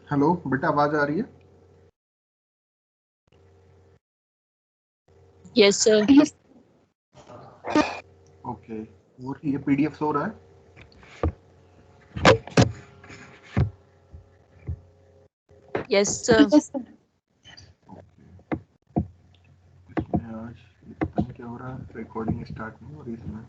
Hello बेटा, आवाज आ रही है? Yes sir. ओके, और ये पीडीएफ शो रहा है? Yes sir. इसमें आज पता नहीं क्या हो रहा है, रिकॉर्डिंग स्टार्ट नहीं हो रही इसमें।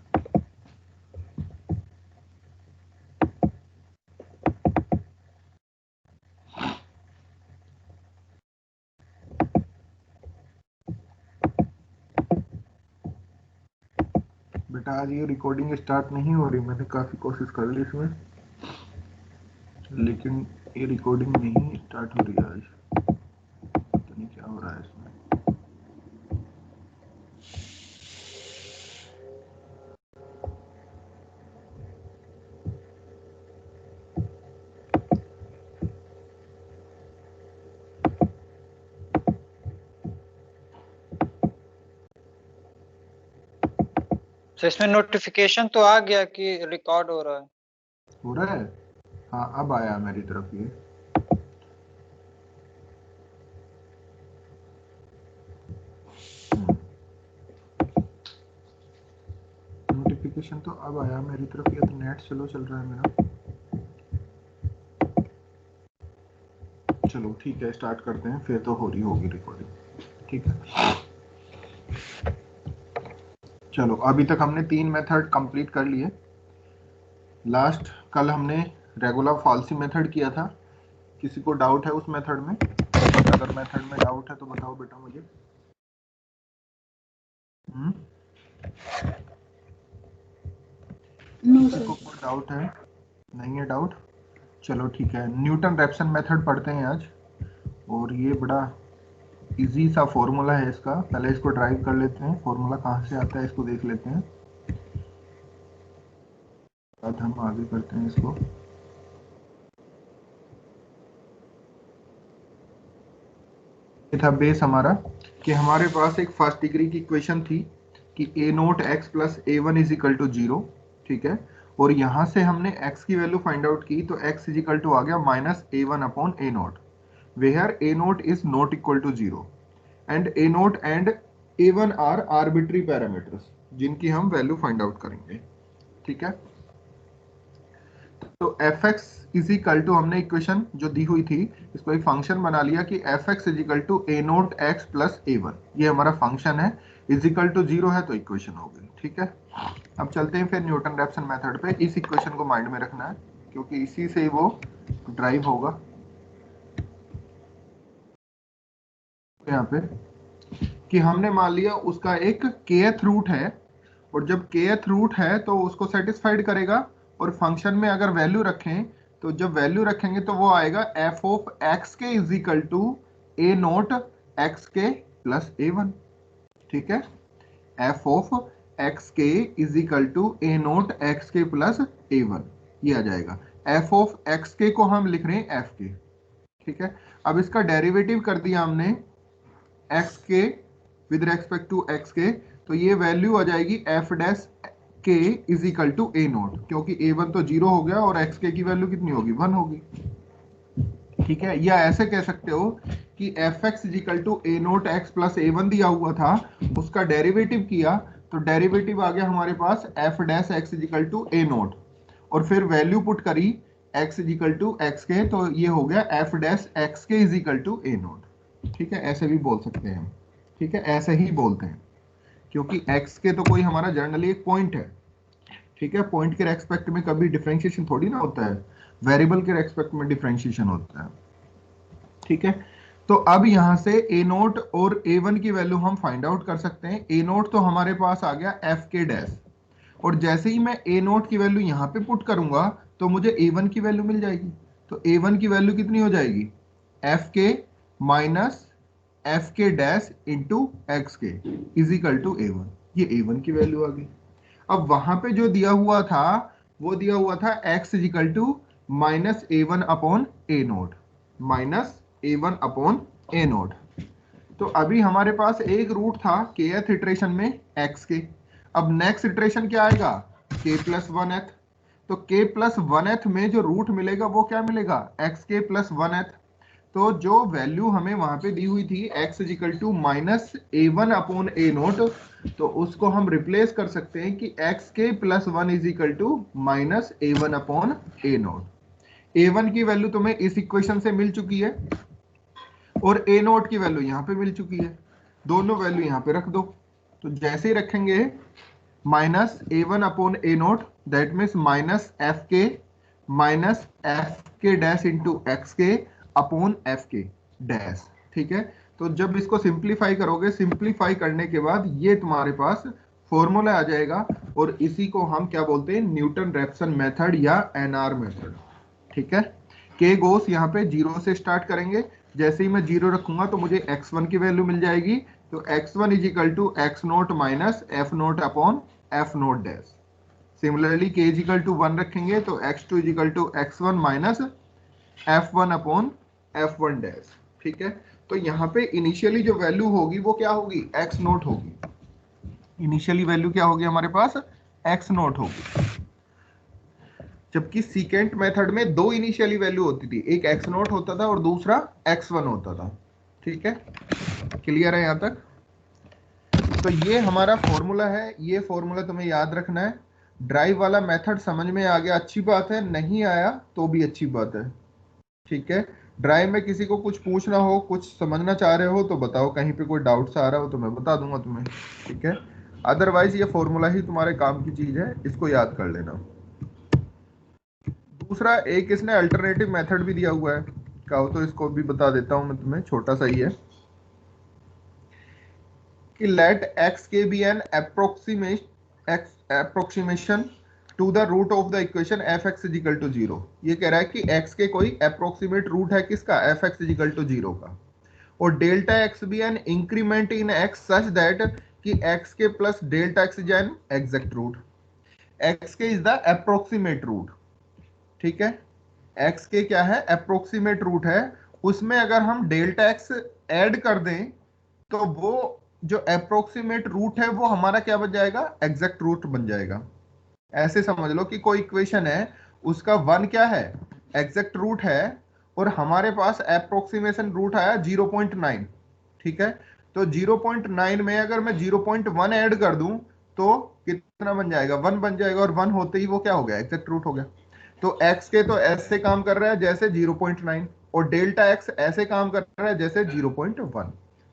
बेटा आज ये रिकॉर्डिंग स्टार्ट नहीं हो रही, मैंने काफी कोशिश कर ली इसमें, लेकिन ये रिकॉर्डिंग नहीं स्टार्ट हो रही आज। पता नहीं क्या हो रहा है इसमें। तो इसमें नोटिफिकेशन तो आ गया कि रिकॉर्ड हो रहा है। हो रहा है? हाँ, अब आया मेरी तरफ ये। नोटिफिकेशन तो अब आया मेरी तरफ, ये तो नेट स्लो चल रहा है मेरा। चलो ठीक है, स्टार्ट करते हैं, फिर तो हो रही होगी रिकॉर्डिंग। ठीक है, चलो अभी तक हमने 3 मेथड कंप्लीट कर लिए। लास्ट कल हमने रेगुलर फॉल्सी मेथड किया था। किसी को डाउट है उस मेथड में? अगर मेथड में डाउट है तो बताओ बेटा मुझे। किसी को कोई डाउट है? नहीं है डाउट? चलो ठीक है, न्यूटन रैप्सन मेथड पढ़ते हैं आज। और ये बड़ा इजी सा फॉर्मूला है इसका, पहले इसको ड्राइव कर लेते हैं। फॉर्मूला कहाँ से आता है इसको देख लेते हैं, बाद हम आगे करते हैं इसको। ये था बेस हमारा, कि हमारे पास एक फर्स्ट डिग्री की इक्वेशन थी कि a naught x plus a one is equal to 0। ठीक है, और यहाँ से हमने x की वैल्यू फाइंड आउट की, तो x इज इक्वल टू आ गया minus a one upon a naught, where a naught is not equal to 0 and a naught and a one are arbitrary parameters जिनकी हम वैल्यू फाइंड आउट करेंगे। ठीक है, तो f x is equal to, हमने equation जो दी हुई थी इसको एक फंक्शन बना लिया कि f x is equal to a naught x plus a one, ये हमारा फंक्शन है। इज इक्वल टू 0 है तो इक्वेशन हो गई। ठीक है, अब चलते हैं फिर न्यूटन रैप्सन मेथड पे। इस इक्वेशन को माइंड में रखना है क्योंकि इसी से वो ड्राइव होगा। यहाँ पे कि हमने मान लिया उसका एक kth रूट है, और जब kth रूट है तो उसको सेटिस्फाइड करेगा, और फंक्शन में अगर वैल्यू रखें तो जब वैल्यू रखेंगे तो वो आएगा f of x k is equal to a naught x k plus a one. ठीक है, f of x k is equal to a naught x k plus a one, ये आ जाएगा। एफ ऑफ एक्स के को हम लिख रहे हैं एफ के। ठीक है, अब इसका डेरिवेटिव कर दिया हमने एक्स के with respect to x k, तो ये वैल्यू आ जाएगी f dash k is equal to a naught, क्योंकि ए वन तो 0 हो गया और एक्स के की वैल्यू कितनी होगी, 1 होगी। ठीक है, या ऐसे कह सकते हो कि f x is equal to a naught x plus a one दिया हुआ था, उसका डेरिवेटिव किया तो डेरिवेटिव आ गया हमारे पास f dash x is equal to a naught, और फिर वैल्यू पुट करी x is equal to x k, तो ये हो गया f dash x k is equal to a naught. ठीक है, ऐसे भी बोल सकते हैं हम। ठीक है, ऐसे ही बोलते हैं क्योंकि x के तो कोई हमारा जनरली एक पॉइंट है। ठीक है, पॉइंट के रेस्पेक्ट में कभी डिफरेंशिएशन थोड़ी ना होता है, वेरिएबल के रेस्पेक्ट में डिफरेंशिएशन होता है। ठीक है, तो अब यहां से ए नोट और ए वन की वैल्यू हम फाइंड आउट कर सकते हैं। ए नोट तो हमारे पास आ गया एफ के डैश, और जैसे ही मैं ए नोट की वैल्यू यहाँ पे पुट करूंगा तो मुझे ए वन की वैल्यू मिल जाएगी। तो ए वन की वैल्यू कितनी हो जाएगी, f k minus f k dash into x k is equal to a one. ये ए वन की वैल्यू आ गई। अब वहां पे जो दिया हुआ था वो दिया हुआ था x is equal to minus a one upon a naught, minus a one upon a naught. तो अभी हमारे पास एक रूट था kth इटरेशन में x के। अब नेक्स्ट इटरेशन क्या आएगा, k प्लस वन एथ। तो k प्लस वन एथ में जो रूट मिलेगा वो क्या मिलेगा, एक्स के प्लस वन एथ। तो जो वैल्यू हमें वहां पे दी हुई थी x is equal to minus a one upon a naught, तो उसको हम रिप्लेस कर सकते हैं कि x k plus one is equal to minus a one upon a naught. A one की वैल्यू तुम्हें इस इक्वेशन से मिल चुकी है और ए नोट की वैल्यू यहाँ पे मिल चुकी है। दोनों वैल्यू यहाँ पे रख दो। तो जैसे ही रखेंगे minus a one upon a note, that means minus f k dash into x k upon F k dash. ठीक है, तो जब इसको सिंप्लीफाई करोगे, सिंप्लीफाई करने के बाद ये तुम्हारे पास फॉर्मूला आ जाएगा, और इसी को हम क्या बोलते हैं, न्यूटन रैप्सन मेथड या एनआर मेथड। ठीक है, के गोस यहाँ पे जीरो से स्टार्ट करेंगे। जैसे ही मैं जीरो रखूंगा तो मुझे x1 की वैल्यू मिल जाएगी। तो x1 is equal to x naught minus f naught upon f naught dash. Similarly k is equal to 1 रखेंगे तो x2 is equal to x1 minus f1 upon f1 dash. ठीक है, तो यहाँ पे इनिशियली जो वैल्यू होगी वो क्या होगी, x नोट होगी। इनिशियली वैल्यू क्या होगी हमारे पास, x नोट होगी। जबकि सीकेंट मेथड में दो इनिशियली वैल्यू होती थी, एक एक्स नोट होता था और दूसरा एक्स वन होता था। ठीक है, क्लियर है यहाँ तक। तो ये हमारा फॉर्मूला है, ये फॉर्मूला तुम्हें याद रखना है। ड्राइव वाला मेथड समझ में आ गया, अच्छी बात है, नहीं आया तो भी अच्छी बात है। ठीक है, ड्राइव में किसी को कुछ पूछना हो, कुछ समझना चाह रहे हो तो बताओ, कहीं पे कोई डाउट्स आ रहा हो तो मैं बता दूंगा तुम्हें। ठीक है, अदरवाइज ये फॉर्मूला ही तुम्हारे काम की चीज है, इसको याद कर लेना। दूसरा एक इसने अल्टरनेटिव मेथड भी दिया हुआ है, कहो तो इसको भी बता देता हूं मैं तुम्हें, छोटा सा ही है कि let x k be an approximation to the root of the equation f x is equal to zero. ये कह रहा है कि एक्स के कोई अप्रोक्सीमेट रूट है किसका, f x is equal to zero का, और delta x be an increment in x such that कि x k plus delta x is an exact root. X k is the approximate root. ठीक है, x के क्या है, approximate root है, उसमें अगर हम डेल्टा x ऐड कर दें तो वो जो अप्रोक्सीमेट रूट है वो हमारा क्या बन जाएगा, एग्जैक्ट रूट बन जाएगा। ऐसे समझ लो कि कोई इक्वेशन है, उसका वन क्या है, एग्जैक्ट रूट है, और हमारे पास अप्रोक्सीमेशन रूट आया 0.9। ठीक है, तो 0.9 में अगर मैं 0.1 ऐड कर दूं तो कितना बन जाएगा, 1 बन जाएगा, और 1 होते ही वो क्या हो गया, एग्जैक्ट रूट हो गया। तो x के तो ऐसे काम कर रहा है जैसे 0.9, और डेल्टा x ऐसे काम कर रहा है जैसे 0.1,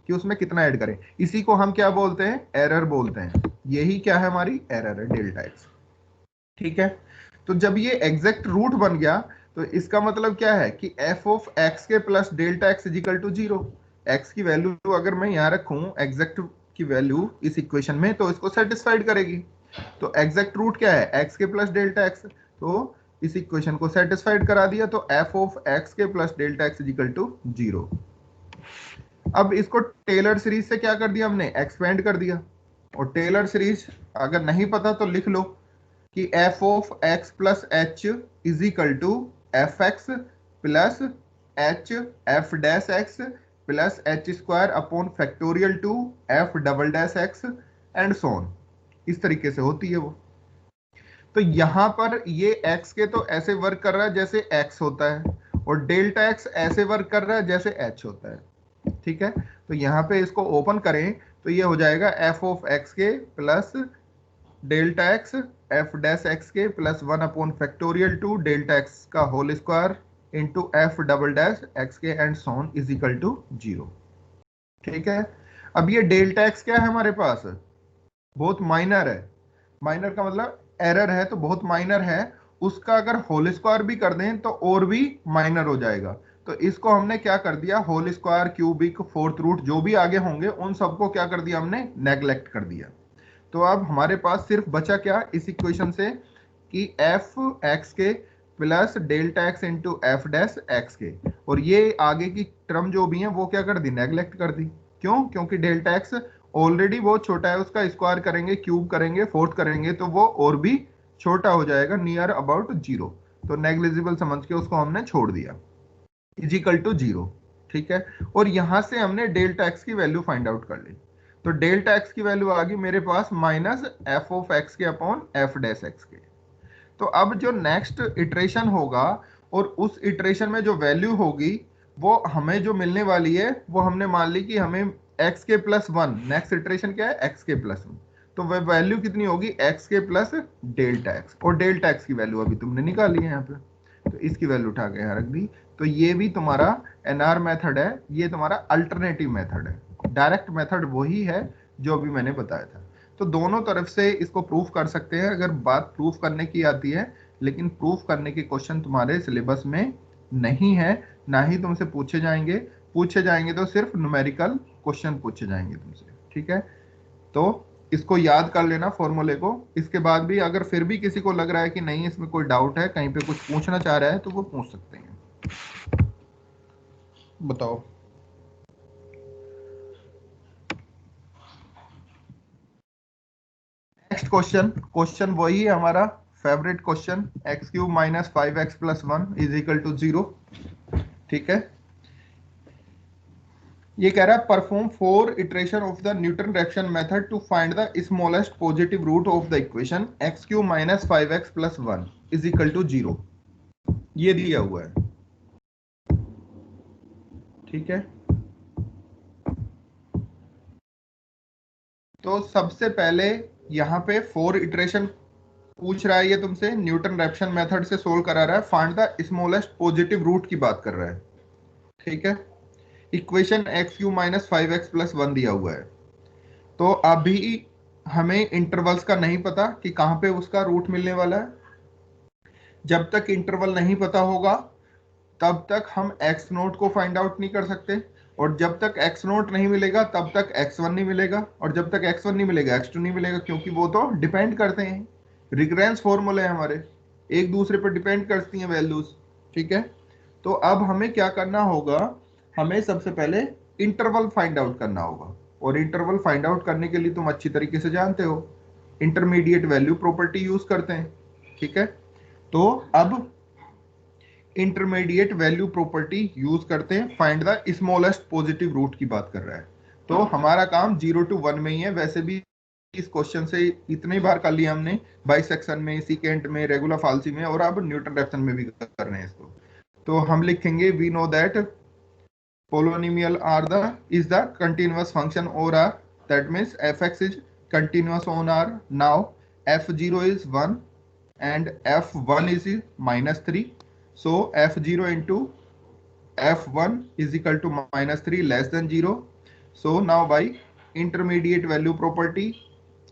कि उसमें कितना ऐड करें। इसी को हम क्या बोलते हैं, एरर बोलते हैं। यही क्या है, हमारी एरर है, डेल्टा x। ठीक है, तो जब ये एग्जैक्ट रूट बन गया तो इसका मतलब क्या है कि f ऑफ x के plus delta x is equal to zero. x की वैल्यू अगर मैं यहाँ रखूं एग्जैक्ट की वैल्यू इस इक्वेशन में, तो इसको सेटिस्फाइड करेगी। तो एग्जैक्ट रूट क्या है, x के प्लस डेल्टा x, तो इस इक्वेशन को सेटिस्फाइड करा दिया, तो f ऑफ x के plus delta x is equal to zero. अब इसको टेलर सीरीज से क्या कर दिया हमने, एक्सपेंड कर दिया। और टेलर सीरीज अगर नहीं पता तो लिख लो कि f of x plus h is equal to f x plus h f dash x plus h square upon factorial two f double dash x and so on. इस तरीके से होती है वो। तो यहां पर ये x के तो ऐसे वर्क कर रहा है जैसे x होता है, और डेल्टा x ऐसे वर्क कर रहा है जैसे h होता है। ठीक है, तो यहाँ पे इसको ओपन करें तो ये हो जाएगा f ऑफ x के plus delta x f dash x के plus 1 upon factorial two delta x का whole square into f double dash x k and so on is equal to zero. ठीक है, अब ये डेल्टा x क्या है हमारे पास, बहुत माइनर है। माइनर का मतलब एरर है, तो बहुत माइनर है, उसका अगर होल स्क्वायर भी कर दें तो और भी माइनर हो जाएगा। तो इसको हमने क्या कर दिया, whole square, cubic, fourth root जो भी आगे होंगे उन सबको क्या कर दिया हमने, नेग्लेक्ट कर दिया। तो अब हमारे पास सिर्फ बचा क्या इस इक्वेशन से कि f x k plus delta x into F dash x के, और ये आगे की टर्म जो भी है वो क्या कर दी, नेग्लेक्ट कर दी। क्यों? क्योंकि डेल्टा एक्स ऑलरेडी बहुत छोटा है, उसका स्क्वायर करेंगे, क्यूब करेंगे, फोर्थ करेंगे तो वो और भी छोटा हो जाएगा, नियर अबाउट जीरो। तो नेग्लिजिबल समझ के उसको हमने छोड़ दिया, इजिकल टू जीरो। ठीक है, और यहां से हमने डेल्टा एक्स की वैल्यू फाइंड आउट कर ली। तो डेल्टा एक्स की वैल्यू आ गई मेरे पास minus f of x k upon f dash x k. तो अब जो नेक्स्ट इटरेशन होगा और उस इटरेशन में जो वैल्यू होगी वो हमें जो मिलने वाली है वो हमने मान ली कि हमें x k plus one, next iteration क्या है, एक्स के प्लस वन। तो वह वैल्यू कितनी होगी, x k plus delta x, और डेल्टा एक्स की वैल्यू अभी तुमने निकाली है यहाँ पे, तो इसकी वैल्यू उठा के यहाँ रख दी। तो ये भी तुम्हारा एनआर मेथड है, ये तुम्हारा अल्टरनेटिव मेथड है। डायरेक्ट मेथड वही है जो अभी मैंने बताया था। तो दोनों तरफ से इसको प्रूफ कर सकते हैं अगर बात प्रूफ करने की आती है, लेकिन प्रूफ करने के क्वेश्चन तुम्हारे सिलेबस में नहीं है, ना ही तुमसे पूछे जाएंगे। पूछे जाएंगे तो सिर्फ न्यूमेरिकल क्वेश्चन पूछे जाएंगे तुमसे। ठीक है, तो इसको याद कर लेना फॉर्मूले को। इसके बाद भी अगर फिर भी किसी को लग रहा है कि नहीं इसमें कोई डाउट है, कहीं पे कुछ पूछना चाह रहा है, तो वो पूछ सकते हैं। बताओ। नेक्स्ट क्वेश्चन, क्वेश्चन वही है हमारा favourite question, x cube minus 5x plus 1 is equal to 0। ठीक है, ये कह रहा है perform 4 iteration of the Newton Raphson method to find the smallest positive root of the equation x cube minus 5x plus 1 is equal to 0। ये दिया हुआ है। ठीक है, तो सबसे पहले यहाँ पे 4 इटरेशन पूछ रहा है ये तुमसे, न्यूटन रैप्सन मेथड से सोल्व करा रहा है, find the smallest positive root की बात कर रहा है। ठीक है, equation x cube minus 5x plus 1 दिया हुआ है। तो अभी हमें इंटरवल्स का नहीं पता कि कहां पे उसका रूट मिलने वाला है। जब तक इंटरवल नहीं पता होगा तब तक हम एक्स नोट को फाइंड आउट नहीं कर सकते, और जब तक एक्स नोट नहीं मिलेगा तब तक x1 नहीं मिलेगा, और जब तक x1 नहीं मिलेगा x2 नहीं मिलेगा, क्योंकि वो तो डिपेंड करते हैं, रिकरेंस फॉर्मूले हमारे एक दूसरे पर डिपेंड करती हैं वैल्यूज। ठीक है, तो अब हमें क्या करना होगा, हमें सबसे पहले इंटरवल फाइंड आउट करना होगा, और इंटरवल फाइंड आउट करने के लिए तुम अच्छी तरीके से जानते हो इंटरमीडिएट वैल्यू प्रॉपर्टी यूज करते हैं। ठीक है, तो अब इंटरमीडिएट वैल्यू प्रॉपर्टी यूज करते हैं, find the smallest positive root की बात कर रहा है। तो हमारा काम 0 to 1 में ही है। वैसे भी इस क्वेश्चन से इतनी बार कर लिया हमने, बाइसेक्शन में, सीकेंट में, रेगुलर फाल्सी में, और अब न्यूटन रैप्सन में भी कर रहे हैं इसको। तो हम लिखेंगे we know that polynomial are the is the continuous function or r, that means fx is continuous on r. Now f0 is 1 and f1 is minus 3, so f0 into f1 is equal to minus 3 less than 0. So now by intermediate value property,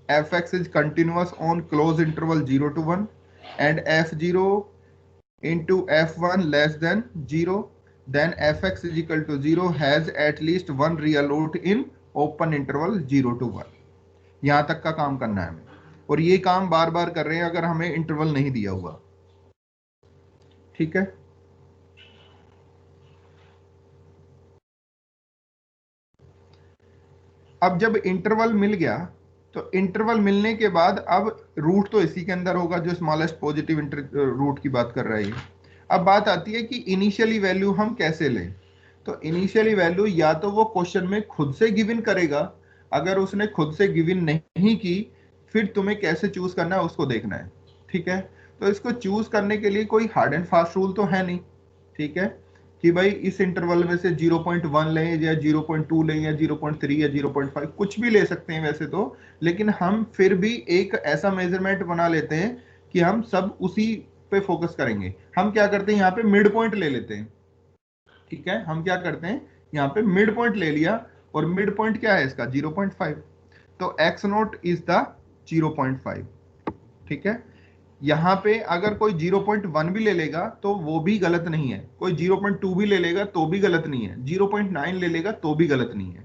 fx is continuous on closed interval 0 to 1 and f0 into f1 less than 0, then fx is equal to 0 has at least one real root in open interval 0 to 1। यहां तक का काम करना है हमें, और ये काम बार बार कर रहे हैं अगर हमें इंटरवल नहीं दिया हुआ। ठीक है, अब जब इंटरवल मिल गया तो इंटरवल मिलने के बाद अब रूट तो इसी के अंदर होगा जो स्मॉलेस्ट पॉजिटिव रूट की बात कर रहा है। अब बात आती है कि इनिशियली वैल्यू हम कैसे लें। तो इनिशियली वैल्यू या तो वो क्वेश्चन में खुद से गिवन करेगा, अगर उसने खुद से गिवन नहीं की फिर तुम्हें कैसे चूज करना है उसको देखना है। ठीक है, तो इसको चूज करने के लिए कोई हार्ड एंड फास्ट रूल तो है नहीं। ठीक है, कि भाई इस इंटरवल में से 0.1 लें या 0.2 लें या 0.3 या 0.5, कुछ भी ले सकते हैं वैसे तो, लेकिन हम फिर भी एक ऐसा मेजरमेंट बना लेते हैं कि हम सब उसी पे फोकस करेंगे। हम क्या करते हैं, यहाँ पे मिड पॉइंट ले लेते हैं। ठीक है, हम क्या करते हैं, यहाँ पे मिड पॉइंट ले लिया, और मिड पॉइंट क्या है इसका 0.5, तो x नोट इज द 0.5। ठीक है, यहाँ पे अगर कोई 0.1 भी ले लेगा तो वो भी गलत नहीं है, कोई 0.2 भी ले लेगा तो भी गलत नहीं है, 0.9 ले लेगा तो भी गलत नहीं है,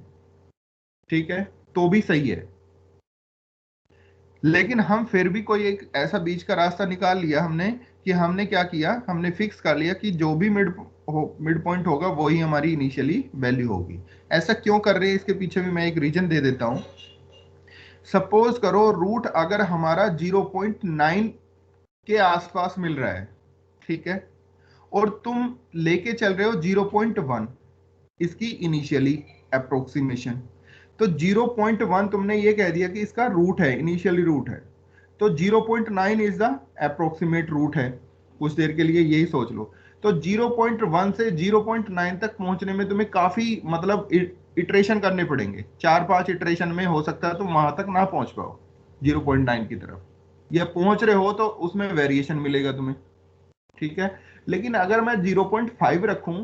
ठीक है, तो भी सही है। लेकिन हम फिर भी कोई एक ऐसा बीच का रास्ता निकाल लिया हमने, कि हमने क्या किया, हमने फिक्स कर लिया कि जो भी मिड पॉइंट होगा वही हमारी इनिशियली वैल्यू होगी। ऐसा क्यों कर रहे हैं, इसके पीछे भी मैं एक रीजन दे देता हूं। सपोज करो रूट अगर हमारा 0.9 के आसपास मिल रहा है, ठीक है, और तुम लेके चल रहे हो 0.1 इसकी इनिशियली अप्रोक्सीमेशन, तो 0.1 तुमने ये कह दिया कि इसका रूट है, इनिशियली रूट है, तो 0.9 इज द अप्रोक्सीमेट रूट है। कुछ देर के लिए यही सोच लो, तो 0.1 से 0.9 तक पहुंचने में तुम्हें काफी मतलब इटरेशन करने पड़ेंगे, 4-5 इटरेशन में हो सकता है तुम वहां तक ना पहुंच पाओ 0.9 की तरफ, या पहुंच रहे हो तो उसमें वेरिएशन मिलेगा तुम्हें, ठीक है। लेकिन अगर मैं 0.5 रखूं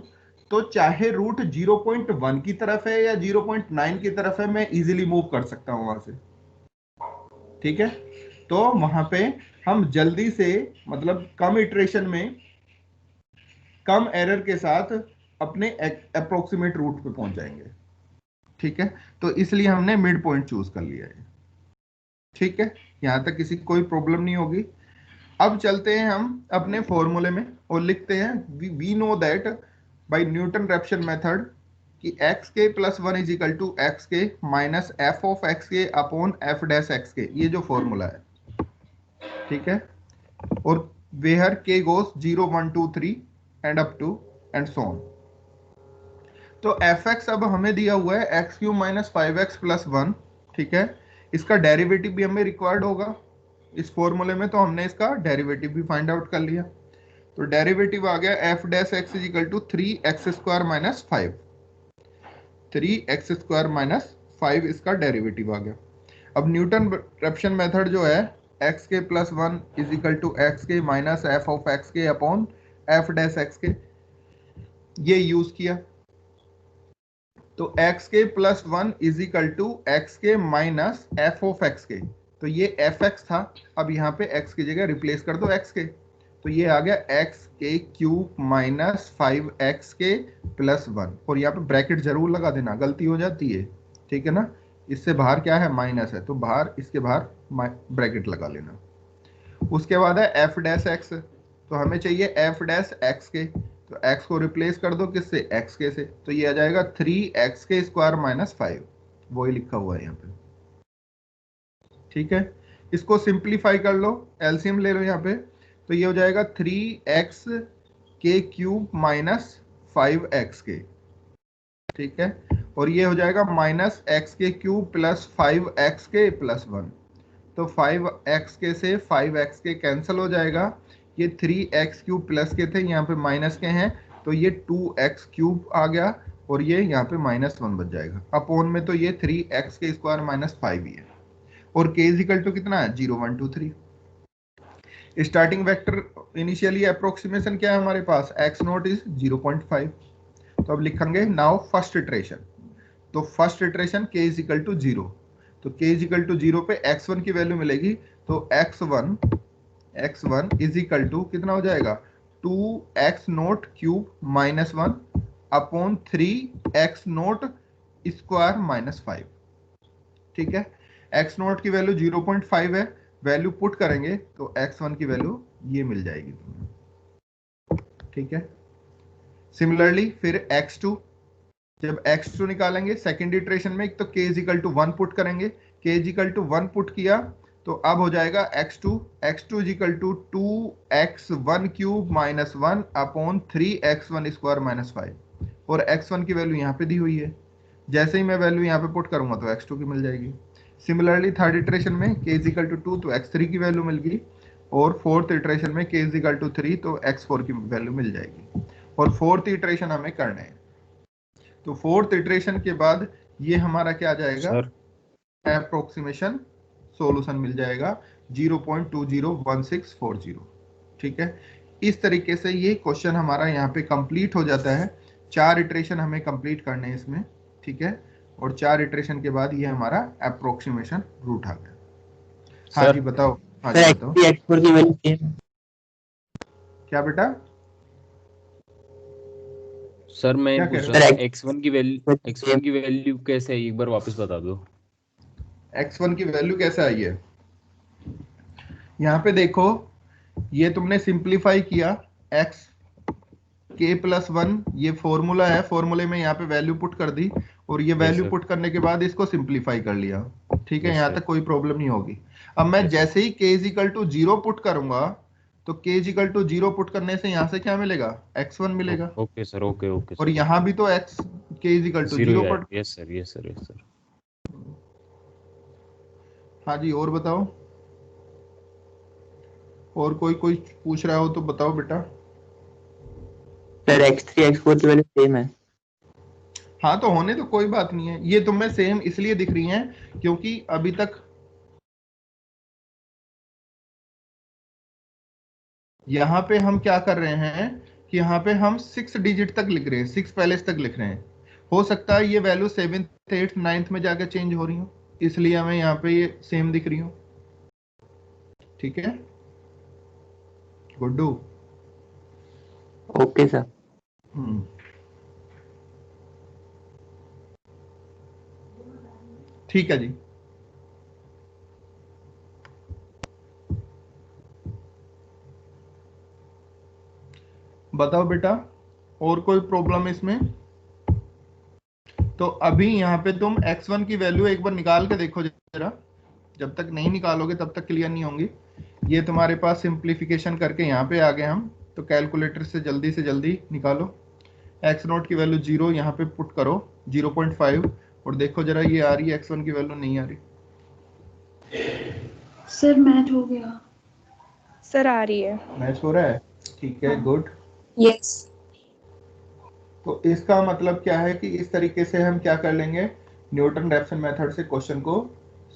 तो चाहे रूट 0.1 की तरफ है या 0.9 की तरफ है, मैं इजीली मूव कर सकता हूं वहां से, ठीक है। तो वहां पे हम जल्दी से मतलब कम इटरेशन में कम एरर के साथ अपने अप्रोक्सीमेट रूट पे पहुंच जाएंगे, ठीक है। तो इसलिए हमने मिड पॉइंट चूज कर लिया है, ठीक है, यहां तक किसी कोई प्रॉब्लम नहीं होगी। अब चलते हैं हम अपने फॉर्मूले में और लिखते हैं we know that by Newton Raphson method कि x k plus 1 is equal to x k minus f of x k upon f dash x k, ये जो फॉर्मूला है, ठीक है। और where k goes 0 1 2 3 and up to and so on. तो f x अब हमें दिया हुआ है x cube minus 5x plus 1, ठीक है। इसका डेरिवेटिव भी हमें रिक्वायर्ड होगा इस फॉर्मूले में, तो हमने इसका डेरिवेटिव भी फाइंड आउट कर लिया। तो डेरिवेटिव आ गया f dash x is equal to 3x² minus 5, 3x² - 5 इसका डेरिवेटिव आ गया। अब न्यूटन रेफसन मेथड जो है x k plus 1 is equal to x k minus f of x k upon f dash x k, ये use किया। तो x k plus 1 is equal to x k minus f of x k, तो ये F x था, अब यहाँ पे x की जगह रिप्लेस कर दो एक्स के, तो ये आ गया एक्स के क्यूब माइनस 5x के प्लस 1, और यहाँ पे ब्रैकेट जरूर लगा देना, गलती हो जाती है, ठीक है ना। इससे बाहर क्या है, माइनस है, तो बाहर इसके बाहर ब्रैकेट लगा लेना। उसके बाद है एफ डैश एक्स, तो हमें चाहिए एफ डैश एक्स के, तो एक्स को रिप्लेस कर दो किससे, एक्स के से, तो ये आ जाएगा 3x² माइनस 5, वही लिखा हुआ है यहाँ पे, ठीक है। इसको सिंप्लीफाई कर लो, एलसीएम ले लो यहाँ पे, तो ये हो जाएगा 3x के क्यूब माइनस 5x के, ठीक है, और ये हो जाएगा माइनस x के क्यूब प्लस 5x के प्लस 1, तो 5x के से 5x के कैंसिल हो जाएगा, ये 3x क्यूब प्लस के थे यहाँ पे माइनस के हैं, तो ये 2x क्यूब आ गया, और ये यहाँ पे -1 बच जाएगा, अपोन में तो ये 3x² माइनस 5 ही है, और k इज इक्वल टू कितना है, 0 1 2 3। स्टार्टिंग वेक्टर इनिशियली अप्रोक्सीमेशन क्या है हमारे पास, x नॉट इज 0.5, तो अब लिखेंगे नाउ फर्स्ट इटरेशन, तो first iteration k is equal to 0, तो k इज इक्वल टू 0 पे x1 की वैल्यू मिलेगी, तो x1 इज इक्वल टू कितना हो जाएगा, 2x not cube minus 1 upon 3x not square minus 5, ठीक है। x नॉट की वैल्यू 0.5 है, वैल्यू पुट करेंगे तो x1 की वैल्यू ये मिल जाएगी तुम्हें, ठीक है। सिमिलरली फिर x2, जब x2 निकालेंगे सेकेंड इटरेशन में, तो k is equal to 1 put करेंगे, k is equal to 1 put किया, तो अब हो जाएगा x2 is equal to 2x1 cube minus 1 upon 3x1 square minus 5, और x1 की वैल्यू यहाँ पे दी हुई है, जैसे ही मैं वैल्यू यहाँ पे पुट करूंगा तो x2 की मिल जाएगी। सिमिलरली थर्ड इटरेशन में k इज इक्वल टू 2, तो x3 की वैल्यू मिल गई, और फोर्थ इटरेशन में k इज इक्वल टू 3, तो x4 की वैल्यू मिल जाएगी, और फोर्थ इटरेशन हमें करना है। तो फोर्थ इटरेशन के बाद ये हमारा क्या आ जाएगा, अप्रोक्सीमेशन सॉल्यूशन मिल जाएगा 0.201640, ठीक है। इस तरीके से ये क्वेश्चन हमारा यहाँ पे कंप्लीट हो जाता है, 4 इटरेशन हमें कंप्लीट करने हैं इसमें, ठीक है, और 4 इटरेशन के बाद ये हमारा अप्रोक्सीमेशन रूट आ गया। हाँ जी बताओ। हाँ सर जी x3 बताओ x4 की वैल्यू सेम है। क्या बेटा, सर मैं क्या ये कह पूछ रहे रहा सर था x1 की वैल्यू कैसे है, एक बार वापस बता दो। हो? x1 की वैल्यू कैसे आई है? यहाँ पे देखो, ये तुमने सिंप्लीफाई किया, x k प्लस 1 ये फॉर्मूला है, फॉर्मूले में यहाँ पे वैल्यू पुट कर दी, और ये यस वैल्यू सर। पुट करने के बाद इसको सिंप्लीफाई कर लिया। ठीक है, यस यहाँ सर। तक कोई प्रॉब्लम नहीं होगी। अब मैं यस सर। जैसे ही k is equal to 0 put करूंगा, तो k is equal to 0 put करने से यहाँ से क्या मिलेगा, x1 मिलेगा। ओके सर, ओके ओके और सर। यहाँ भी तो x k is equal to 0 0 है। Put. Yes sir, yes sir, yes sir. हाँ जी, और बताओ, और कोई कोई पूछ रहा हो तो बताओ बेटा। सर x3 x4 की वैल्यू सेम है। हाँ तो होने तो कोई बात नहीं है, ये तुम्हें सेम इसलिए दिख रही हैं क्योंकि अभी तक यहाँ पे हम क्या कर रहे हैं कि यहाँ पे हम 6 डिजिट तक लिख रहे हैं, 6 पैलेस तक लिख रहे हैं। हो सकता है ये वैल्यू 7th 8th 9th में जाकर चेंज हो रही हो, इसलिए हमें यहाँ पे ये सेम दिख रही हो। ठीक है गुड्डू? Okay sir. ठीक है जी। बताओ बेटा, और कोई प्रॉब्लम इसमें? तो अभी यहाँ पे तुम x1 की वैल्यू एक बार निकाल के देखो जरा, जब तक नहीं निकालोगे तब तक क्लियर नहीं होंगी। ये तुम्हारे पास सिंप्लीफिकेशन करके यहाँ पे आ गए हम, तो कैलकुलेटर से जल्दी निकालो। x नोट की वैल्यू 0 यहाँ पे पुट करो, 0.5, और देखो जरा ये आ रही है, x1 की वैल्यू नहीं आ रही। सर मैच हो गया। सर आ रही है। मैच हो रहा है, ठीक है, गुड। यस। तो इसका मतलब क्या है कि इस तरीके से हम क्या कर लेंगे, न्यूटन रैप्सन मेथड से क्वेश्चन को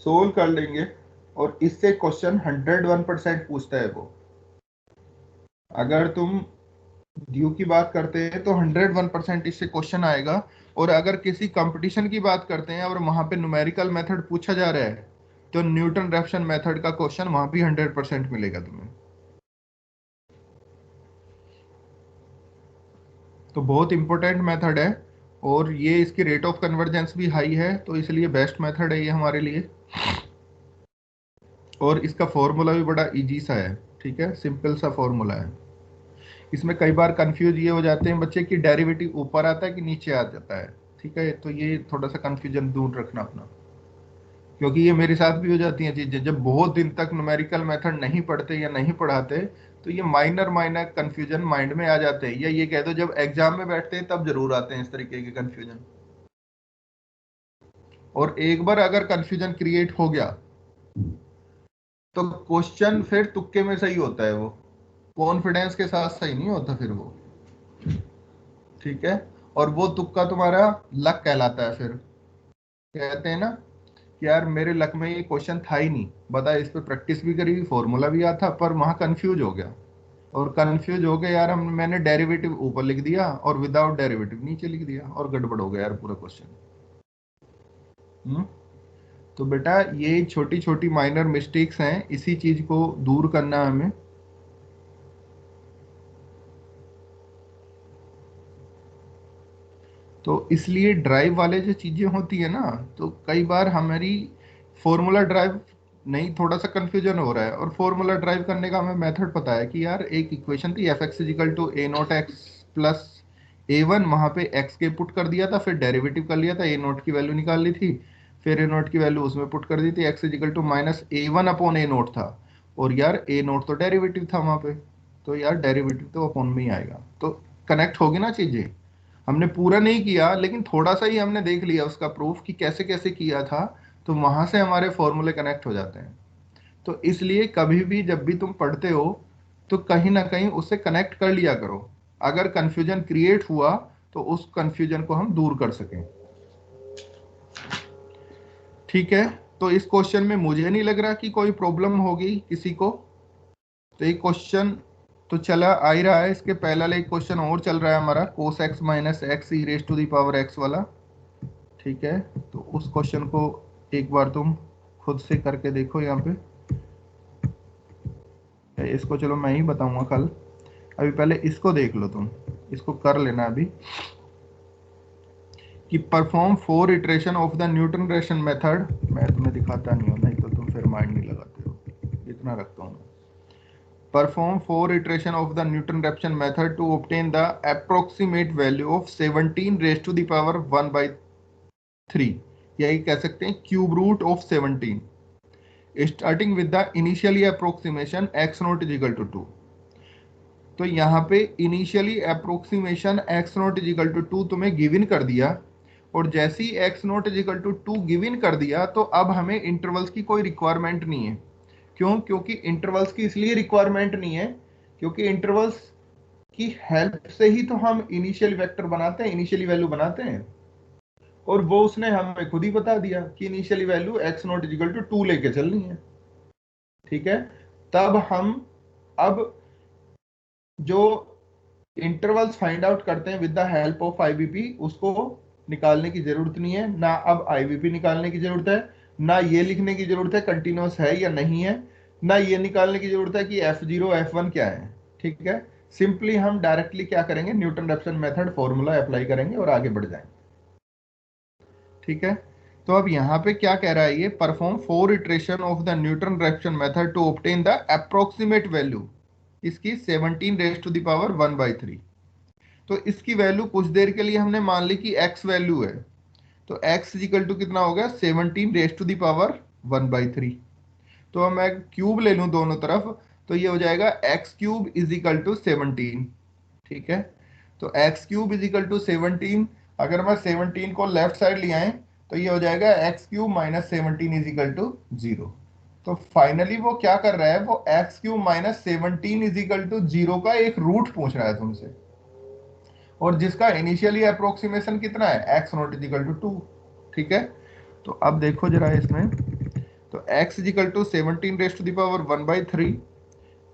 सोल्व कर लेंगे, और इससे क्वेश्चन 101% पूछता है वो। अगर तुम ड्यू की बात करते हैं तो 101% इससे क्वेश्चन आएगा, और अगर किसी कंपटीशन की बात करते हैं और वहां पे न्यूमेरिकल मेथड पूछा जा रहा है, तो न्यूटन रैप्सन मेथड का क्वेश्चन वहां भी 100% मिलेगा तुम्हें। तो बहुत इंपॉर्टेंट मेथड है, और ये इसकी रेट ऑफ कन्वर्जेंस भी हाई है, तो इसलिए बेस्ट मेथड है ये हमारे लिए। और इसका फॉर्मूला भी बड़ा इजी सा है, ठीक है, सिंपल सा फॉर्मूला है। इसमें कई बार कंफ्यूज ये हो जाते हैं बच्चे कि डेरिवेटिव ऊपर आता है कि नीचे आ जाता है। ठीक है, तो ये थोड़ा सा कंफ्यूजन दूर रखना अपना, क्योंकि ये मेरे साथ भी हो जाती हैं चीजें। जब बहुत दिन तक न्यूमेरिकल मेथड नहीं पढ़ते या नहीं पढ़ाते, तो ये माइनर कंफ्यूजन माइंड में आ जाते हैं, या ये कह दो जब एग्जाम में बैठते हैं तब जरूर आते हैं इस तरीके के कंफ्यूजन। और एक बार अगर कंफ्यूजन क्रिएट हो गया तो क्वेश्चन फिर तुक्के में सही होता है, वो कॉन्फिडेंस के साथ सही नहीं होता फिर वो। ठीक है, और वो तुक्का तुम्हारा लक कहलाता है। फिर कहते हैं ना कि यार मेरे लक में ये क्वेश्चन था ही नहीं, बता, इस पे प्रैक्टिस भी करी, फॉर्मूला भी आता, पर वहां कंफ्यूज हो गया, और कंफ्यूज हो गया यार, मैंने डेरिवेटिव ऊपर लिख दिया और विदाउट डेरिवेटिव नीचे लिख दिया, और गड़बड़ हो गया यार पूरा क्वेश्चन। तो बेटा ये छोटी छोटी माइनर मिस्टेक्स हैं, इसी चीज को दूर करना है हमें। तो इसलिए ड्राइव वाले जो चीजें होती है ना, तो कई बार हमारी फॉर्मूला ड्राइव नहीं, थोड़ा सा कंफ्यूजन हो रहा है, और फॉर्मूला ड्राइव करने का हमें मेथड पता है कि यार एक इक्वेशन थी f x is equal to a naught x plus a1, वहां पे x के पुट कर दिया था, फिर डेरिवेटिव कर लिया था, a नोट की वैल्यू निकाल ली थी, फिर a नोट की वैल्यू उसमें पुट कर दी थी, x is equal to minus a1 upon a naught था, और यार a नोट तो डेरिवेटिव था वहां पे, तो यार डेरिवेटिव तो अपॉन में ही आएगा, तो कनेक्ट होगी ना चीजें। हमने पूरा नहीं किया, लेकिन थोड़ा सा ही हमने देख लिया उसका प्रूफ कि कैसे कैसे किया था, तो वहां से हमारे फॉर्मूले कनेक्ट हो जाते हैं। तो इसलिए कभी भी जब भी तुम पढ़ते हो तो कहीं ना कहीं उससे कनेक्ट कर लिया करो, अगर कंफ्यूजन क्रिएट हुआ तो उस कंफ्यूजन को हम दूर कर सकें। ठीक है, तो इस क्वेश्चन में मुझे नहीं लग रहा कि कोई प्रॉब्लम होगी किसी को। तो एक क्वेश्चन तो चला आ ही रहा है, इसके पहले एक क्वेश्चन और चल रहा है हमारा, cos x minus x e raise to the power x वाला। ठीक है, तो उस क्वेश्चन को एक बार तुम खुद से करके देखो यहाँ पे। इसको चलो मैं ही बताऊंगा कल, अभी पहले इसको देख लो तुम, इसको कर लेना अभी कि perform 4 iteration of the Newton Raphson method. मैं तुम्हें दिखाता नहीं हूँ, नहीं तो तुम फिर माइंड नहीं लगाते हो, इतना रखता हूँ। Perform 4 iteration of the Newton Raphson method to obtain the approximate value of 17 raise to the power 1/3, यही कह सकते हैं cube root of 17, starting with the initially approximation x naught is equal to 2। तो यहाँ पे initially approximation x naught is equal to 2 तुम्हें given कर दिया, और जैसे ही x naught is equal to 2 given कर दिया तो अब हमें इंटरवल्स की कोई रिक्वायरमेंट नहीं है। क्यों? क्योंकि इंटरवल्स की इसलिए रिक्वायरमेंट नहीं है क्योंकि इंटरवल्स की हेल्प से ही तो हम इनिशियल वेक्टर बनाते हैं, इनिशियली वैल्यू बनाते हैं, और वो उसने हमें खुद ही बता दिया कि initially value x naught is equal to 2 लेके चलनी है। ठीक है, तब हम अब जो इंटरवल्स फाइंड आउट करते हैं with the help of IVP, उसको निकालने की जरूरत नहीं है ना। अब आईवीपी निकालने की जरूरत है ना, ये लिखने की जरूरत है कंटिन्यूअस है या नहीं है, ना ये निकालने की जरूरत है कि F0 F1 क्या है। ठीक है, सिंपली हम डायरेक्टली क्या करेंगे, Newton Raphson method formula apply करेंगे और आगे बढ़ जाएंगे। ठीक है, तो अब यहाँ पे क्या कह रहा है ये, perform 4 iteration of the Newton Raphson method to obtain the approximate value, इसकी 17 रेज टू द पावर 1/3। तो इसकी वैल्यू कुछ देर के लिए हमने मान ली कि x वैल्यू है, तो x इक्वल टू कितना हो गया, 17 रेज टू द पावर 1/3। तो अब मैं क्यूब ले लूं दोनों तरफ, तो ये हो जाएगा x cube is equal to 17। ठीक है, तो x cube is equal to 17, अगर मैं 17 को लेफ्ट साइड ले आए तो ये हो जाएगा x cube minus 17 is equal to 0। तो फाइनली वो क्या कर रहा है, वो x cube minus 17 is equal to 0 का एक रूट पूछ रहा है तुमसे, और जिसका इनिशियली अप्रोक्सीमेशन कितना है, x naught is equal to 2। ठीक है, तो अब देखो जरा इसमें, तो x is equal to 17 raise to the power 1/3,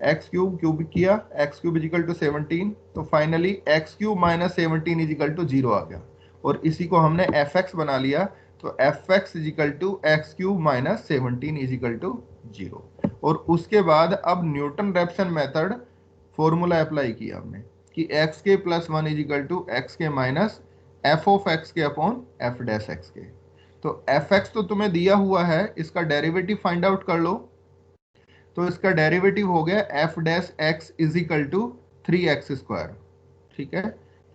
x cube cube किया, x cube is equal to 17, तो finally x cube minus 17 is equal to 0 आ गया, और इसी को हमने fx बना लिया, तो fx is equal to x cube minus 17 is equal to 0। और उसके बाद अब Newton Raphson method formula apply किया हमने कि x k plus 1 is equal to x k minus f of x k upon f dash x k. तो f x तो तुम्हें दिया हुआ है, इसका डेरिवेटिव फाइंड आउट कर लो, तो इसका डेरिवेटिव हो गया f dash x is equal to 3x square. ठीक है,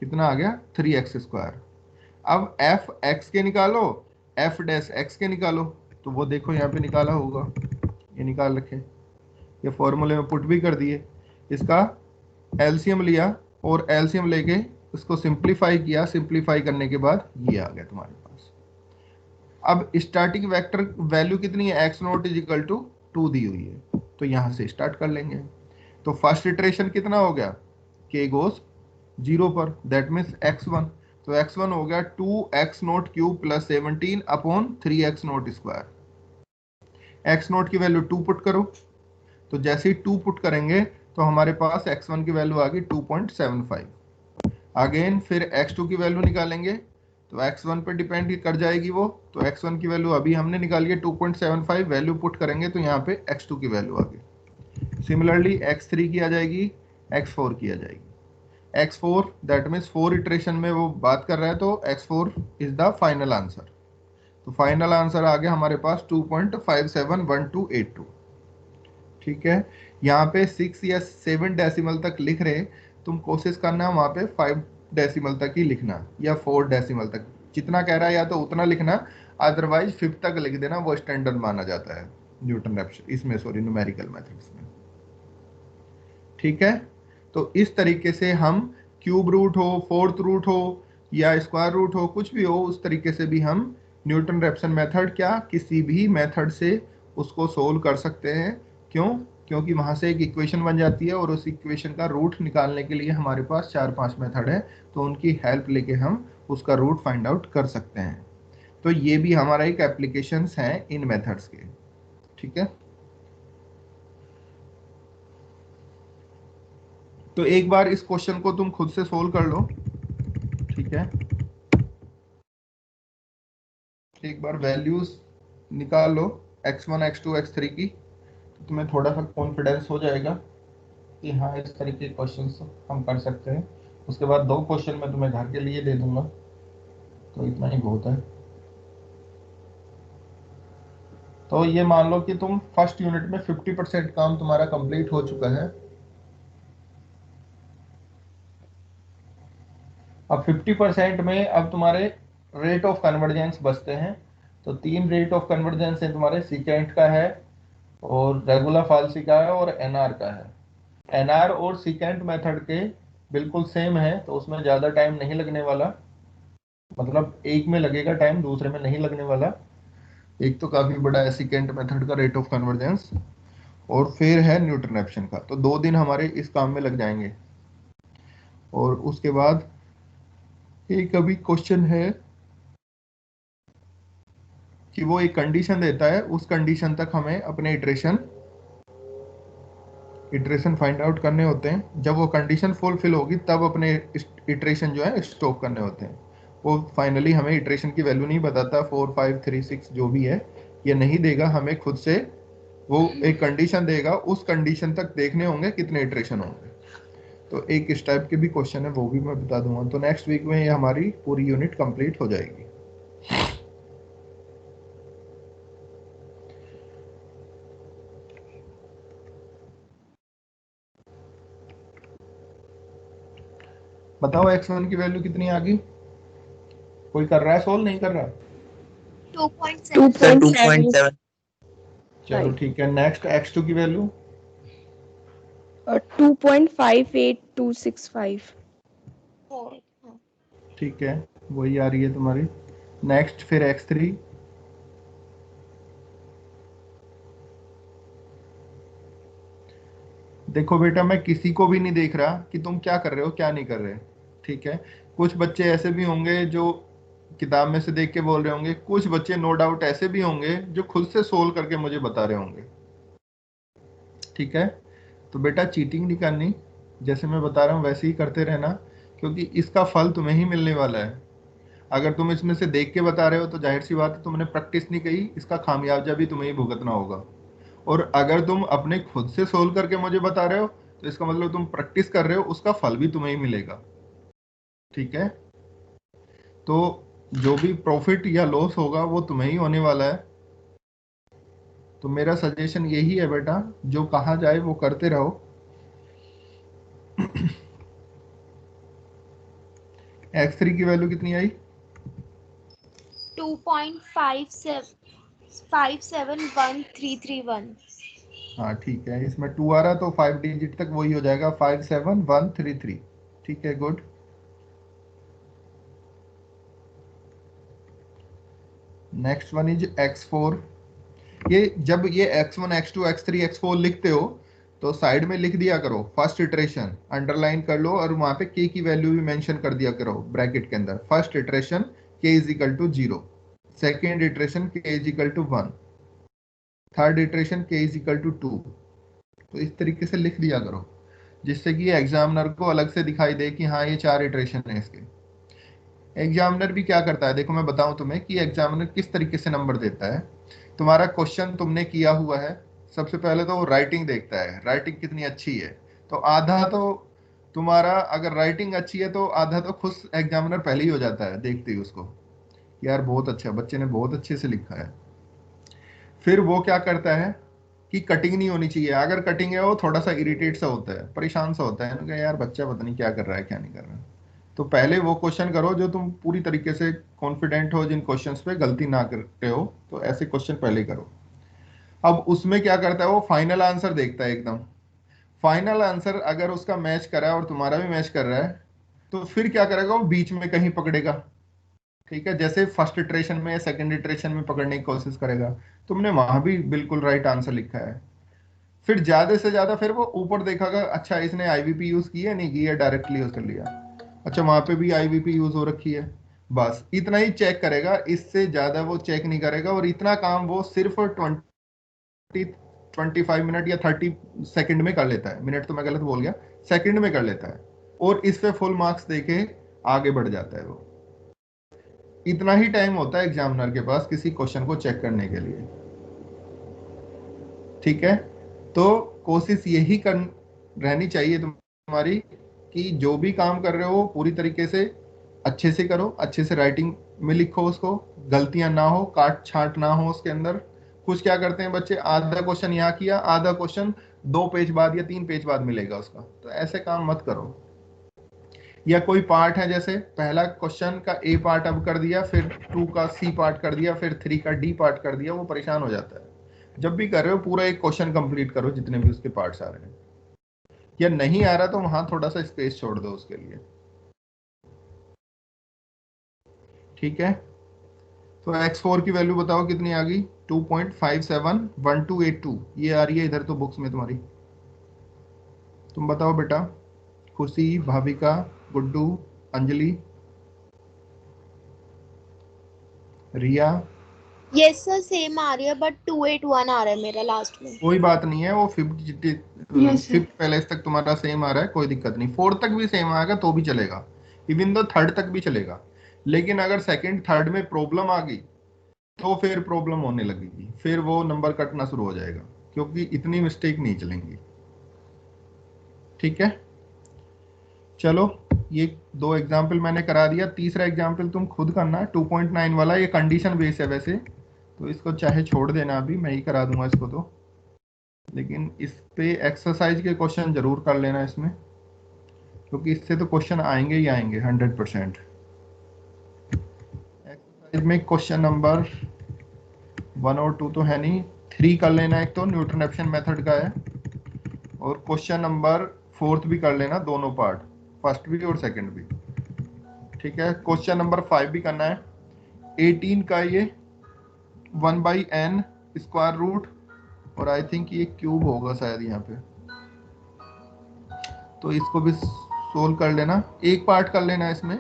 कितना आ गया, 3x स्क्वायर। अब एफ एक्स के निकालो, एफ डैश एक्स के निकालो, तो वो देखो यहाँ पे निकाला होगा, ये निकाल रखे, ये फॉर्मूले में पुट भी कर दिए, इसका एलसीएम लिया और एलसीएम लेके उसको सिंप्लीफाई किया, सिंप्लीफाई करने के बाद ये आ गया तुम्हारे पास। अब स्टार्टिंग वेक्टर वैल्यू कितनी है, x naught is equal to 2 दी हुई है, तो यहां से स्टार्ट कर लेंगे। तो फर्स्ट इटरेशन कितना हो गया, k गोस 0 पर, दैट मीन्स x1, तो x1 हो गया 2x not cube plus 17 upon 3x not square. x not की वैल्यू 2 पुट करो, तो जैसे ही 2 पुट करेंगे तो हमारे पास x1 की वैल्यू आ गई 2.75। अगेन फिर x2 की वैल्यू निकालेंगे, तो x1 पे डिपेंड कर जाएगी वो, तो x1 की वैल्यू अभी हमने निकाली है 2.75, वैल्यू पुट करेंगे तो यहाँ पे x2 की वैल्यू आ गई। सिमिलरली x3 की आ जाएगी, x4 की आ जाएगी। x4 दैट मीन्स 4 इटरेशन में वो बात कर रहा है, तो x4 is the final answer. तो फाइनल आंसर आ गया हमारे पास 2.571282। ठीक है, यहाँ पे 6 या 7 डेसिमल तक लिख रहे, तुम कोशिश करना वहाँ पे 5 डेसिमल तक ही लिखना या 4 डेसिमल तक, जितना कह रहा है या तो उतना लिखना, अदरवाइज 5 तक लिख देना, वो स्टैंडर्ड माना जाता है न्यूटन रेफसन इसमें, सॉरी न्यूमेरिकल मेथड्स में। ठीक है, तो इस तरीके से हम क्यूब रूट हो, फोर्थ रूट हो या स्क्वायर रूट हो, कुछ भी हो, उस तरीके से भी हम न्यूटन रेफसन मेथड क्या किसी भी मेथड से उसको सोल्व कर सकते हैं। क्यों? क्योंकि वहां से एक इक्वेशन बन जाती है और उस इक्वेशन का रूट निकालने के लिए हमारे पास 4-5 मेथड है, तो उनकी हेल्प लेके हम उसका रूट फाइंड आउट कर सकते हैं। तो ये भी हमारा एक एप्लीकेशंस है इन मेथड्स के। ठीक है, तो एक बार इस क्वेश्चन को तुम खुद से सोल्व कर लो। ठीक है, एक बार वैल्यूज निकाल लो x1 x2 x3 की, तो तुम्हें थोड़ा सा कॉन्फिडेंस हो जाएगा कि हाँ इस तरीके के क्वेश्चंस हम कर सकते हैं। उसके बाद 2 क्वेश्चन मैं तुम्हें घर के लिए दे दूंगा, तो इतना ही बहुत है। तो ये मान लो कि तुम फर्स्ट यूनिट में 50% काम तुम्हारा कंप्लीट हो चुका है। अब 50% में अब तुम्हारे रेट ऑफ कन्वर्जेंस बचते हैं। तो 3 रेट ऑफ कन्वर्जेंस है तुम्हारे, सीकेंट का है और रेगुलर फाल्सी का है और एनआर का है। एनआर और सीकेंट मेथड के बिल्कुल सेम है, तो उसमें ज़्यादा टाइम नहीं लगने वाला, मतलब एक में लगेगा टाइम, दूसरे में नहीं लगने वाला। एक तो काफ़ी बड़ा है सीकेंट मेथड का रेट ऑफ कन्वर्जेंस, और फिर है न्यूटन रैप्सन का। तो 2 दिन हमारे इस काम में लग जाएंगे। और उसके बाद एक अभी क्वेश्चन है कि वो एक कंडीशन देता है, उस कंडीशन तक हमें अपने इटरेशन फाइंड आउट करने होते हैं। जब वो कंडीशन फुलफिल होगी तब अपने इटरेशन जो है स्टॉप करने होते हैं। वो फाइनली हमें इटरेशन की वैल्यू नहीं बताता, 4 5 3 6 जो भी है ये नहीं देगा हमें, खुद से वो एक कंडीशन देगा, उस कंडीशन तक देखने होंगे कितने इटरेशन होंगे। तो एक इस टाइप के भी क्वेश्चन है, वो भी मैं बता दूंगा। तो नेक्स्ट वीक में ये हमारी पूरी यूनिट कंप्लीट हो जाएगी। बताओ x1 की वैल्यू कितनी आ गई? कोई कर रहा है सोल्व, नहीं कर रहा? 2.7 2.7 चलो ठीक है। नेक्स्ट x2 की वैल्यू 2.58265। ठीक है, वही आ रही है तुम्हारी। नेक्स्ट फिर x3 देखो बेटा, मैं किसी को भी नहीं देख रहा कि तुम क्या कर रहे हो क्या नहीं कर रहे, ठीक है। कुछ बच्चे ऐसे भी होंगे जो किताब में से देख के बोल रहे होंगे, कुछ बच्चे नो डाउट ऐसे भी होंगे जो खुद से सोल्व करके मुझे बता रहे होंगे, ठीक है। तो बेटा चीटिंग नहीं करनी, जैसे मैं बता रहा हूँ वैसे ही करते रहना, क्योंकि इसका फल तुम्हें ही मिलने वाला है। अगर तुम इसमें से देख के बता रहे हो तो जाहिर सी बात है तुमने प्रैक्टिस नहीं की, इसका खामियाजा भी तुम्हें ही भुगतना होगा। और अगर तुम अपने खुद से सोल्व करके मुझे बता रहे हो तो इसका मतलब तुम प्रैक्टिस कर रहे हो, उसका फल भी तुम्हें ही मिलेगा, ठीक है। तो जो भी प्रॉफिट या लॉस होगा वो तुम्हें ही होने वाला है। तो मेरा सजेशन यही है बेटा, जो कहा जाए वो करते रहो। x3 की वैल्यू कितनी आई? 2.571331। हाँ ठीक है, इसमें 2 आ रहा तो 5 डिजिट तक वही हो जाएगा, 57133। ठीक है, good. Next one is x4। ये जब ये x1 x2 x3 x4 लिखते हो तो साइड में लिख दिया करो फर्स्ट इटरेशन, अंडरलाइन कर लो, और वहां पे k की वैल्यू भी मेंशन कर दिया करो ब्रैकेट के अंदर। First iteration k is equal to 0, second iteration k is equal to 1, third iteration k is equal to 2। तो इस तरीके से लिख दिया करो, जिससे कि एग्जामिनर को अलग से दिखाई दे कि हाँ ये 4 इटरेशन है इसके। एग्जामिनर भी क्या करता है, देखो मैं बताऊं तुम्हें कि एग्जामिनर किस तरीके से नंबर देता है। तुम्हारा क्वेश्चन तुमने किया हुआ है, सबसे पहले तो वो राइटिंग देखता है, राइटिंग कितनी अच्छी है। तो आधा तो तुम्हारा, अगर राइटिंग अच्छी है तो आधा तो खुद एग्जामिनर पहले ही हो जाता है देखते ही उसको, यार बहुत अच्छा, बच्चे ने बहुत अच्छे से लिखा है। फिर वो क्या करता है कि कटिंग नहीं होनी चाहिए, अगर कटिंग है वो थोड़ा सा इरिटेट सा होता है, परेशान सा होता है कि यार बच्चा पता नहीं क्या कर रहा है क्या नहीं कर रहा है। तो पहले वो क्वेश्चन करो जो तुम पूरी तरीके से कॉन्फिडेंट हो, जिन क्वेश्चंस पे गलती ना करते हो, तो ऐसे क्वेश्चन पहले करो। अब उसमें क्या करता है, वो फाइनल आंसर देखता है एकदम। फाइनल आंसर अगर उसका मैच कर रहा है और तुम्हारा भी मैच कर रहा है तो फिर क्या करेगा, वो बीच में कहीं पकड़ेगा, ठीक है। जैसे फर्स्ट इटरेशन में या सेकंड इटरेशन में पकड़ने की कोशिश करेगा, तुमने वहां भी बिल्कुल राइट आंसर लिखा है। फिर ज्यादा से ज्यादा फिर वो ऊपर देखेगा, अच्छा इसने आईवीपी यूज की है नहीं की है, डायरेक्टली यूज कर लिया, अच्छा वहां पे भी आईवीपी यूज हो रखी है, बस इतना ही चेक करेगा, इससे ज्यादा वो चेक नहीं करेगा। और इतना काम वो सिर्फ 25 मिनट या 30 सेकंड में कर लेता है, मिनट तो मैं गलत बोल गया, सेकंड में कर लेता है, और इस पे फुल मार्क्स देके आगे बढ़ जाता है वो। इतना ही टाइम होता है एग्जामिनर के पास किसी क्वेश्चन को चेक करने के लिए, ठीक है। तो कोशिश यही रहनी चाहिए तुम्हारी कि जो भी काम कर रहे हो पूरी तरीके से अच्छे से करो, अच्छे से राइटिंग में लिखो उसको, गलतियां ना हो, काट छांट ना हो उसके अंदर। कुछ क्या करते हैं बच्चे, आधा क्वेश्चन यहाँ किया, आधा क्वेश्चन 2 पेज बाद या 3 पेज बाद मिलेगा उसका, तो ऐसे काम मत करो। या कोई पार्ट है, जैसे पहला क्वेश्चन का ए पार्ट अब कर दिया, फिर 2 का सी पार्ट कर दिया, फिर 3 का डी पार्ट कर दिया, वो परेशान हो जाता है। जब भी कर रहे हो पूरा एक क्वेश्चन कंप्लीट करो जितने भी उसके पार्ट्स आ रहे हैं। या नहीं आ रहा तो वहां थोड़ा सा स्पेस छोड़ दो उसके लिए, ठीक है। तो x4 की वैल्यू बताओ कितनी आ गई, 2.571282 ये आ रही है इधर तो बुक्स में तुम्हारी। तुम बताओ बेटा, खुशी, भाविका, गुड्डू, अंजलि, रिया। यस सर, सेम आ रही है बट 281 आ रहा है मेरा लास्ट में। कोई बात नहीं है, वो फिफ्थ पहले तक तुम्हारा सेम आ रहा है, कोई दिक्कत नहीं। फोर्थ तक भी सेम आएगा तो भी चलेगा, इवन दो थर्ड तक भी चलेगा। लेकिन अगर सेकंड थर्ड में प्रॉब्लम आ गई तो फिर प्रॉब्लम होने लगेगी, फिर वो नंबर कटना शुरू हो जाएगा, क्योंकि इतनी मिस्टेक नहीं चलेंगी, ठीक है। चलो, ये 2 एग्जाम्पल मैंने करा दिया, तीसरा एग्जाम्पल तुम खुद करना, 2.9 वाला। ये कंडीशन बेस है वैसे, तो इसको चाहे छोड़ देना, अभी मैं ही करा दूंगा इसको तो, लेकिन इस पे एक्सरसाइज के क्वेश्चन जरूर कर लेना इसमें, क्योंकि इससे तो क्वेश्चन आएंगे ही आएंगे 100%। एक्सरसाइज में क्वेश्चन नंबर 1 और 2 तो है नहीं, 3 कर लेना, एक तो न्यूटन रेफसन मेथड का है, और क्वेश्चन नंबर 4 भी कर लेना, दोनों पार्ट, फर्स्ट भी और सेकंड भी, ठीक है। क्वेश्चन नंबर 5 भी करना है, 18 का ये 1/n स्क्वायर रूट, और आई थिंक ये क्यूब होगा शायद यहाँ पे, तो इसको भी सोल्व कर लेना, एक पार्ट कर लेना इसमें,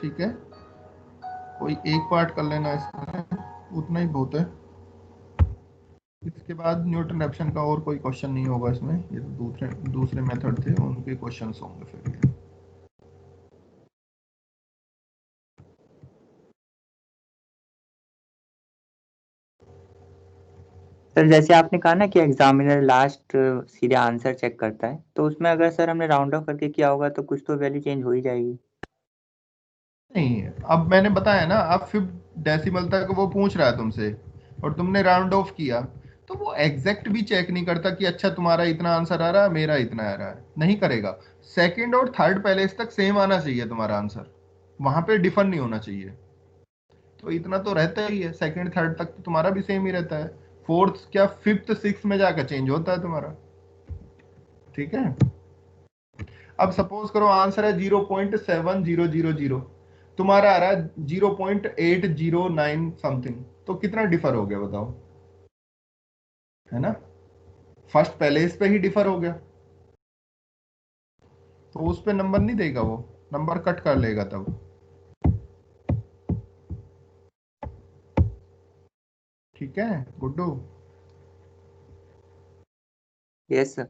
ठीक है। कोई एक पार्ट कर लेना इसमें, उतना ही बहुत है। इसके बाद न्यूटन रेफसन का और कोई क्वेश्चन नहीं होगा इसमें, ये तो दूसरे दूसरे मेथड थे उनके क्वेश्चंस होंगे फिर ये। सर जैसे आपने कहा ना कि एग्जामिनर लास्ट सीधे आंसर चेक करता है, तो उसमें अगर सर हमने राउंड ऑफ करके किया होगा तो कुछ तो वैल्यू चेंज हो ही जाएगी। नहीं, अब मैंने बताया ना, अब 5 डेसिमल तक वो पूछ रहा है तुमसे और तुमने राउंड ऑफ किया, तो वो एग्जैक्ट भी चेक नहीं करता कि अच्छा तुम्हारा इतना आंसर आ रहा है, मेरा इतना आ रहा है, नहीं करेगा। सेकंड और थर्ड पैलेस तक सेम आना चाहिए तुम्हारा आंसर, वहां पे डिफर नहीं होना चाहिए। तो इतना तो रहता ही है, सेकंड थर्ड तक तो तुम्हारा भी सेम ही रहता है, फोर्थ क्या फिफ्थ सिक्स में जाकर चेंज होता है तुम्हारा, ठीक है। अब सपोज करो आंसर है 0.7000, तुम्हारा आ रहा है 0.809 समथिंग, तो कितना डिफर हो गया बताओ, है ना। फर्स्ट पहले इस पे ही डिफर हो गया, तो उस पे नंबर नहीं देगा, वो नंबर कट कर लेगा तब, ठीक है गुड्डू। Yes sir.